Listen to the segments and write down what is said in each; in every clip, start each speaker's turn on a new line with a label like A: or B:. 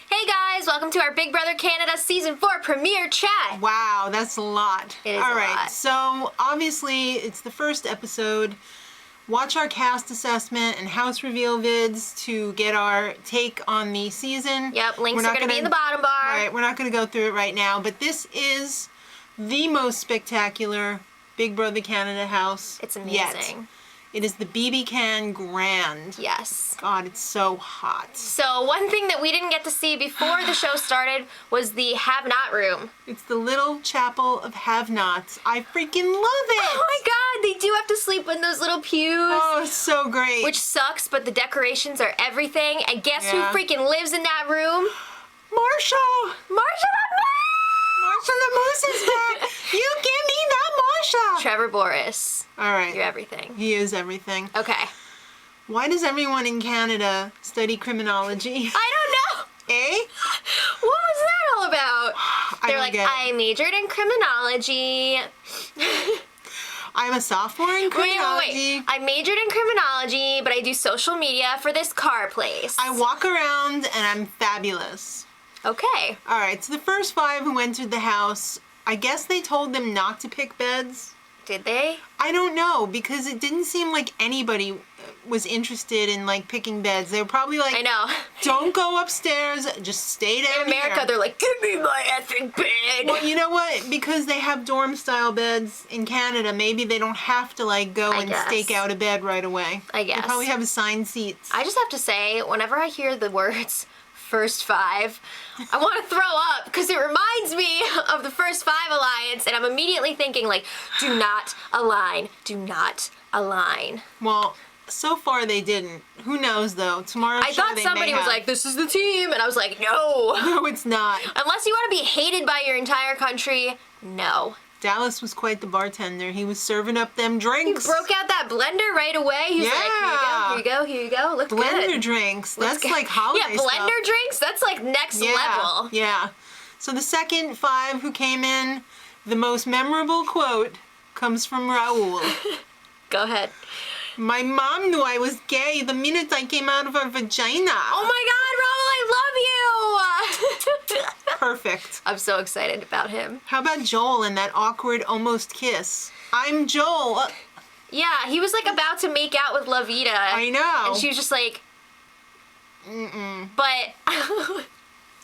A: Hey guys, welcome to our Big Brother Canada Season 4 premiere chat.
B: Wow, that's a lot.
A: It is
B: All
A: a
B: right,
A: lot.
B: so obviously it's the first episode. Watch our cast assessment and house reveal vids to get our take on the season.
A: Yep, links
B: We're
A: are
B: not
A: going to be in the bottom bar.
B: Right, we're not going to go through it right now, but this is the most spectacular Big Brother Canada house
A: It's
B: yet.
A: amazing.
B: It is the BB Can Grand.
A: Yes.
B: God, it's so hot.
A: So one thing that we didn't get to see before the show started was the have-not room.
B: It's the little chapel of have-nots. I freaking love it!
A: Oh my god, they do have to sleep in those little pews.
B: Oh, it's so great.
A: Which sucks, but the decorations are everything. And guess
B: Yeah.
A: who freaking lives in that room?
B: Marsha!
A: Marsha
B: Marsha the Moose is back! You give me that Marsha!
A: Trevor Boris.
B: All right.
A: You're everything.
B: He is everything.
A: Okay.
B: Why does everyone in Canada study criminology?
A: I don't know.
B: Eh?
A: What was that all about?
B: I
A: They're
B: don't
A: like,
B: get it.
A: I majored in criminology.
B: I'm a sophomore in criminology.
A: Wait. I majored in criminology, but I do social media for this car place.
B: I walk around and I'm fabulous.
A: Okay.
B: All right, so the first 5 who entered the house, I guess they told them not to pick beds.
A: Did they?
B: I don't know, because it didn't seem like anybody was interested in like picking beds. They were probably like,
A: I know.
B: don't go upstairs, just stay down
A: In America,
B: here.
A: they're like, give me my effing bed.
B: Well, you know what? Because they have dorm style beds in Canada, maybe they don't have to like go and
A: guess.
B: stake out a bed right away.
A: I guess.
B: They probably have assigned seats.
A: I just have to say, whenever I hear the words first 5, I want to throw up because it reminds me of the first 5 alliance, and I'm immediately thinking like, do not align, do not align.
B: Well, so far they didn't. Who knows though? Tomorrow's
A: I
B: show
A: thought
B: they
A: somebody
B: may
A: was
B: have.
A: like, this is the team, and I was like, no.
B: No, it's not.
A: Unless you want to be hated by your entire country, no.
B: Dallas was quite the bartender. He was serving up them
A: He
B: drinks.
A: broke out that blender right away. He was
B: Yeah.
A: like, here you go, here you go, here you go. Look
B: Blender
A: good.
B: drinks.
A: Looks
B: That's
A: good.
B: like holiday
A: Yeah, blender
B: stuff.
A: drinks, that's like next
B: Yeah,
A: level.
B: yeah. So the second 5 who came in, the most memorable quote comes from Raul.
A: Go ahead.
B: My mom knew I was gay the minute I came out of her vagina.
A: Oh my god, Raul, I love you!
B: Perfect.
A: I'm so excited about him.
B: How about Joel and that awkward almost kiss? I'm Joel.
A: Yeah, he was like about to make out with Lavita.
B: I know.
A: And she was just like, But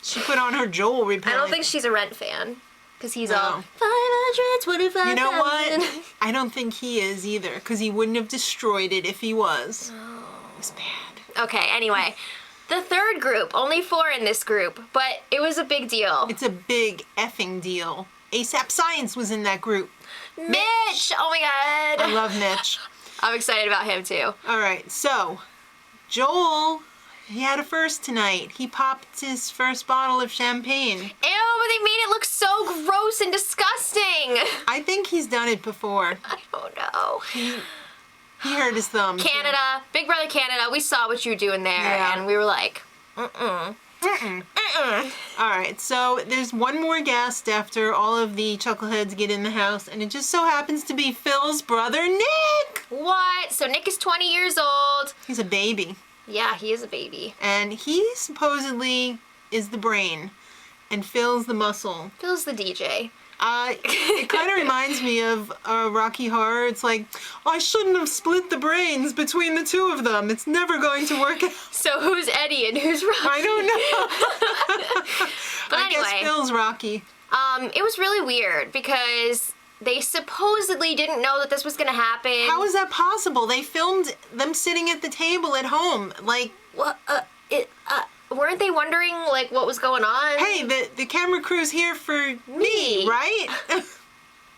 B: She put on her Joel
A: I
B: repellent.
A: don't think she's a Rent fan. Because he's
B: No.
A: all 525,000.
B: You know what? I don't think he is either, because he wouldn't have destroyed it if he was. It was bad.
A: Okay, anyway. The third group, only 4 in this group, but it was a big deal.
B: It's a big effing deal. ASAP Science was in that group.
A: Mitch! Oh my god.
B: I love Mitch.
A: I'm excited about him too.
B: All right, so Joel, he had a first tonight. He popped his first bottle of champagne.
A: Ew, but they made it look so gross and disgusting.
B: I think he's done it before.
A: I don't know.
B: He hurt his thumb. too.
A: Canada, Big Brother Canada, we saw what you were doing there,
B: Yeah.
A: and we were like,
B: All right, so there's one more guest after all of the chuckleheads get in the house, and it just so happens to be Phil's brother, Nick.
A: what? So Nick is 20 years old.
B: He's a baby,
A: Yeah, he is a baby.
B: and he supposedly is the brain, and Phil's the muscle.
A: Phil's the DJ.
B: It kind of reminds me of Rocky Horror. It's like, I shouldn't have split the brains between the two of them. It's never going to work out.
A: So who's Eddie and who's Rocky?
B: I don't know.
A: But
B: I guess
A: anyway.
B: Phil's Rocky.
A: It was really weird because they supposedly didn't know that this was gonna happen.
B: How is that possible? They filmed them sitting at the table at home. Like,
A: What? Weren't they wondering like what was going on?
B: hey, the camera crew's here for me, right?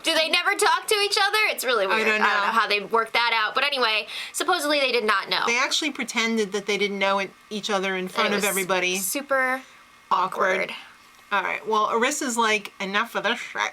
A: Do they never talk to each other? It's really weird.
B: don't know.
A: how they worked that out. But anyway, supposedly they did not know.
B: They actually pretended that they didn't know each other in front
A: It
B: of
A: was
B: everybody.
A: Super
B: Awkward. All right. Well, Arissa's like, enough of this shit.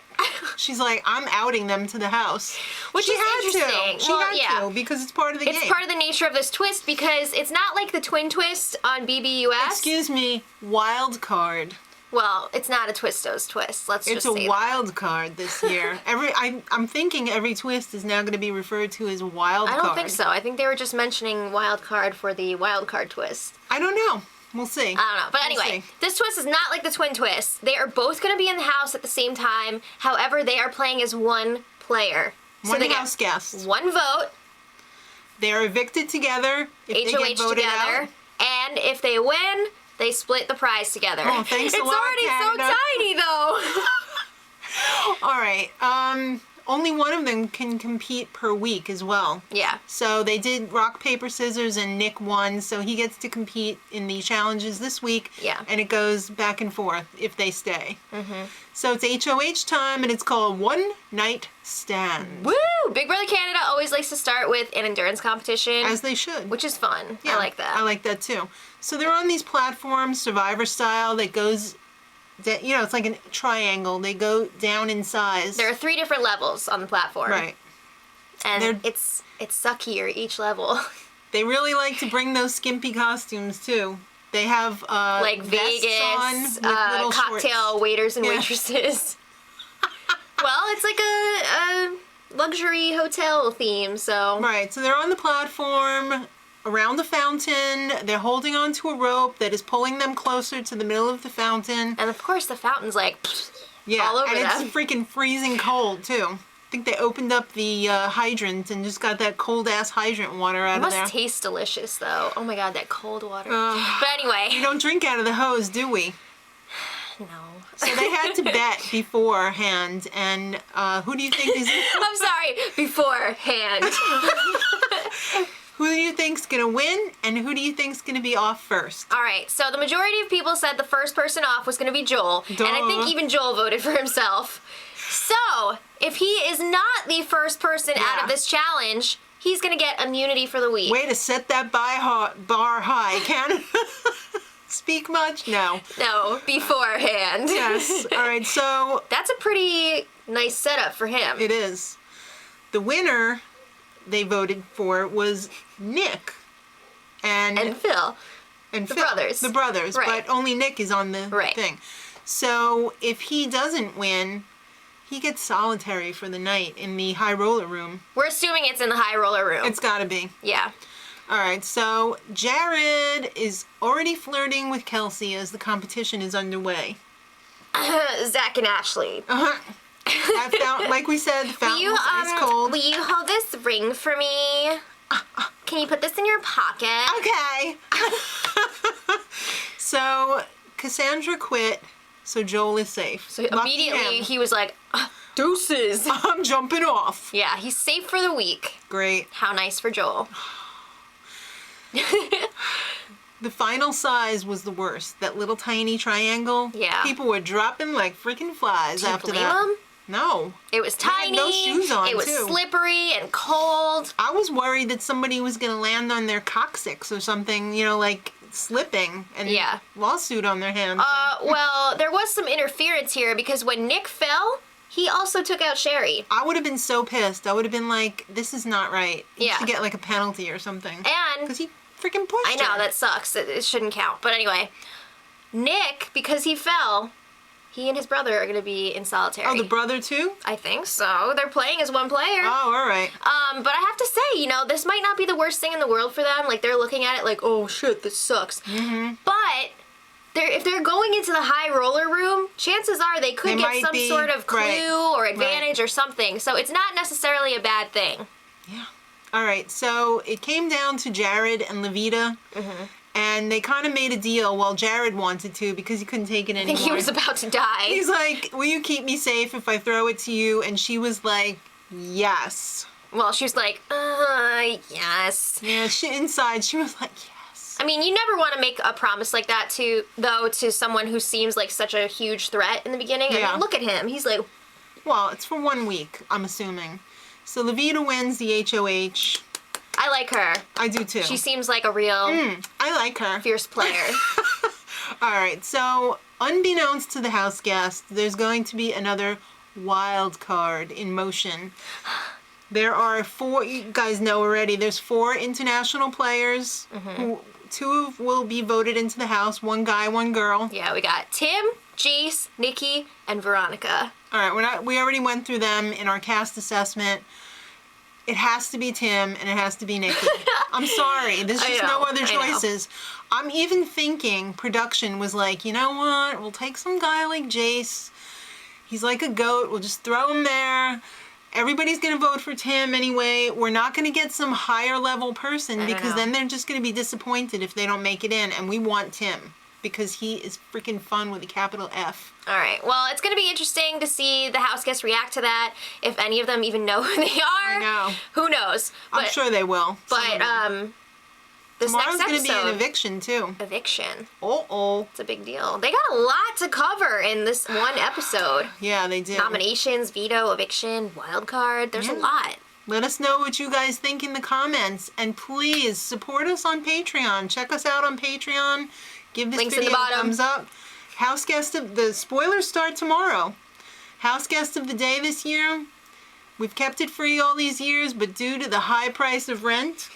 B: She's like, I'm outing them to the house.
A: Which
B: she
A: is
B: had
A: interesting.
B: to. She
A: Well,
B: had
A: yeah.
B: to because it's part of the
A: It's
B: game.
A: part of the nature of this twist because it's not like the twin twist on BBUS.
B: Excuse me, wild card.
A: Well, it's not a Twistos twist. Let's
B: It's
A: just
B: a
A: say
B: wild card this year. I'm thinking every twist is now going to be referred to as wild
A: that.
B: card.
A: I don't think so. I think they were just mentioning wild card for the wild card twist.
B: I don't know. We'll see.
A: I don't know. But
B: We'll
A: anyway,
B: see.
A: this twist is not like the twin twists. They are both going to be in the house at the same time. However, they are playing as one player.
B: One
A: they
B: house
A: get
B: guest.
A: one vote,
B: They're evicted together. If they
A: HOH
B: get voted
A: together,
B: out.
A: and if they win, they split the prize together.
B: Oh, thanks a
A: it's
B: lot,
A: already
B: Canada.
A: so tiny, though.
B: All right. Only one of them can compete per week as well.
A: Yeah.
B: So they did rock, paper, scissors, and Nick won, so he gets to compete in the challenges this week.
A: Yeah.
B: And it goes back and forth if they stay. Mm-hmm. So it's HOH time, and it's called One Night Stand.
A: Woo! Big Brother Canada always likes to start with an endurance competition,
B: As they should.
A: which is fun. I like that.
B: I like that too. So they're on these platforms, Survivor style, that goes, it's like a triangle. They go down in size.
A: There are 3 different levels on the platform.
B: Right.
A: And
B: They're-
A: it's suckier each level.
B: They really like to bring those skimpy costumes too. They have
A: Like
B: vests on
A: Vegas,
B: with little
A: cocktail
B: shorts.
A: waiters and
B: Yeah.
A: waitresses. Well, it's like a luxury hotel theme, so.
B: Right. So they're on the platform around the fountain. They're holding onto a rope that is pulling them closer to the middle of the fountain.
A: And of course, the fountain's like
B: Yeah,
A: all over
B: and
A: them.
B: it's freaking freezing cold too. I think they opened up the hydrant and just got that cold ass hydrant water out
A: It
B: of
A: must
B: there.
A: taste delicious, though. Oh my god, that cold water.
B: Ugh.
A: But anyway,
B: We don't drink out of the hose, do we?
A: no.
B: So they had to bet beforehand, and who do you think is
A: I'm sorry, beforehand.
B: who do you think's gonna win, and who do you think's gonna be off first?
A: All right, so the majority of people said the first person off was going to be Joel, and I
B: Duh.
A: think even Joel voted for himself. So, if he is not the first person out
B: Yeah.
A: of this challenge, he's going to get immunity for the week.
B: Way to set that bar high, Canada. Speak much? No.
A: No, beforehand.
B: Yes. All right. So
A: That's a pretty nice setup for him.
B: it is. The winner they voted for was Nick and
A: Phil.
B: and
A: the
B: Phil,
A: brothers.
B: The brothers,
A: Right.
B: but only Nick is on the
A: Right.
B: thing. So if he doesn't win, he gets solitary for the night in the high roller room.
A: We're assuming it's in the high roller room.
B: It's got to be.
A: Yeah.
B: All right, so Jared is already flirting with Kelsey as the competition is underway.
A: Zach and Ashley.
B: Uh-huh. That fountain, like we said, the
A: Will
B: fountain
A: you,
B: was ice cold.
A: will you hold this ring for me? Can you put this in your pocket?
B: Okay. So Cassandra quit, so Joel is safe.
A: So
B: Lucky
A: immediately
B: him.
A: he was like, deuces.
B: I'm jumping off.
A: Yeah, he's safe for the week.
B: Great.
A: How nice for Joel.
B: The final size was the worst. That little tiny triangle.
A: Yeah.
B: People were dropping like freaking flies
A: Do you
B: after
A: blame
B: that.
A: him?
B: No.
A: It was
B: had
A: tiny.
B: no shoes on,
A: it was
B: too.
A: slippery and cold.
B: I was worried that somebody was going to land on their coccyx or something, like slipping and
A: Yeah.
B: lawsuit on their hands.
A: Well, there was some interference here because when Nick fell, he also took out Sherry.
B: I would have been so pissed. I would have been like, this is not right. He
A: Yeah.
B: should get like a penalty or something.
A: And
B: Because he freaking pushed
A: I know,
B: her.
A: that sucks. It shouldn't count. But anyway, Nick, because he fell, he and his brother are going to be in solitary.
B: Oh, the brother too?
A: I think so. They're playing as one player.
B: Oh, all right.
A: But I have to say, this might not be the worst thing in the world for them. Like, they're looking at it like, oh shit, this sucks. Mm-hmm. But if they're going into the high roller room, chances are they could
B: They
A: get
B: might
A: some
B: be-
A: sort of clue
B: right,
A: or advantage or something. So it's not necessarily a bad thing.
B: Yeah. All right, so it came down to Jared and Levita, and they kind of made a deal. Well, Jared wanted to because he couldn't take it
A: I
B: anymore.
A: think he was about to die.
B: He's like, will you keep me safe if I throw it to you? And she was like, yes.
A: Well, she was like, yes.
B: Yeah, inside she was like, yes.
A: I mean, you never want to make a promise like that to someone who seems like such a huge threat in the beginning. I
B: Yeah.
A: mean, look at him. He's like,
B: Well, it's for 1 week, I'm assuming. So Levita wins the HOH.
A: I like her.
B: I do too.
A: She seems like a real
B: I like her.
A: fierce player.
B: All right, so unbeknownst to the house guest, there's going to be another wild card in motion. There are 4, you guys know already, there's 4 international players who two will be voted into the house. One guy, one girl.
A: Yeah, we got Tim, Jace, Nikki, and Veronica.
B: All right, we already went through them in our cast assessment. It has to be Tim and it has to be Nikki. I'm sorry. There's just no other choices. I'm even thinking production was like, you know what? We'll take some guy like Jace. He's like a goat. We'll just throw him there. Everybody's going to vote for Tim anyway. We're not going to get some higher level person because then they're just going to be disappointed if they don't make it in. And we want Tim because he is freaking fun with a capital F.
A: All right. Well, it's going to be interesting to see the house guests react to that. If any of them even know who they are.
B: I know.
A: Who knows? But,
B: I'm sure they will.
A: But this
B: tomorrow's
A: next episode,
B: going to be an eviction too.
A: Eviction.
B: Oh.
A: It's a big deal. They got a lot to cover in this one episode.
B: Yeah, they do.
A: Nominations, veto, eviction, wild card. There's a lot.
B: Let us know what you guys think in the comments. And please support us on Patreon. Check us out on Patreon. Give this video a thumbs up. House guest of the spoilers start tomorrow. House guest of the day this year. We've kept it free all these years, but due to the high price of rent,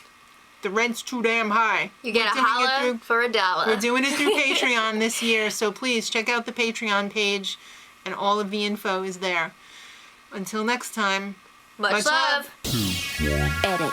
B: the rent's too damn high.
A: You get a holla for $1.
B: We're doing it through Patreon this year, so please check out the Patreon page, and all of the info is there. Until next time,
A: much love.
C: Edit.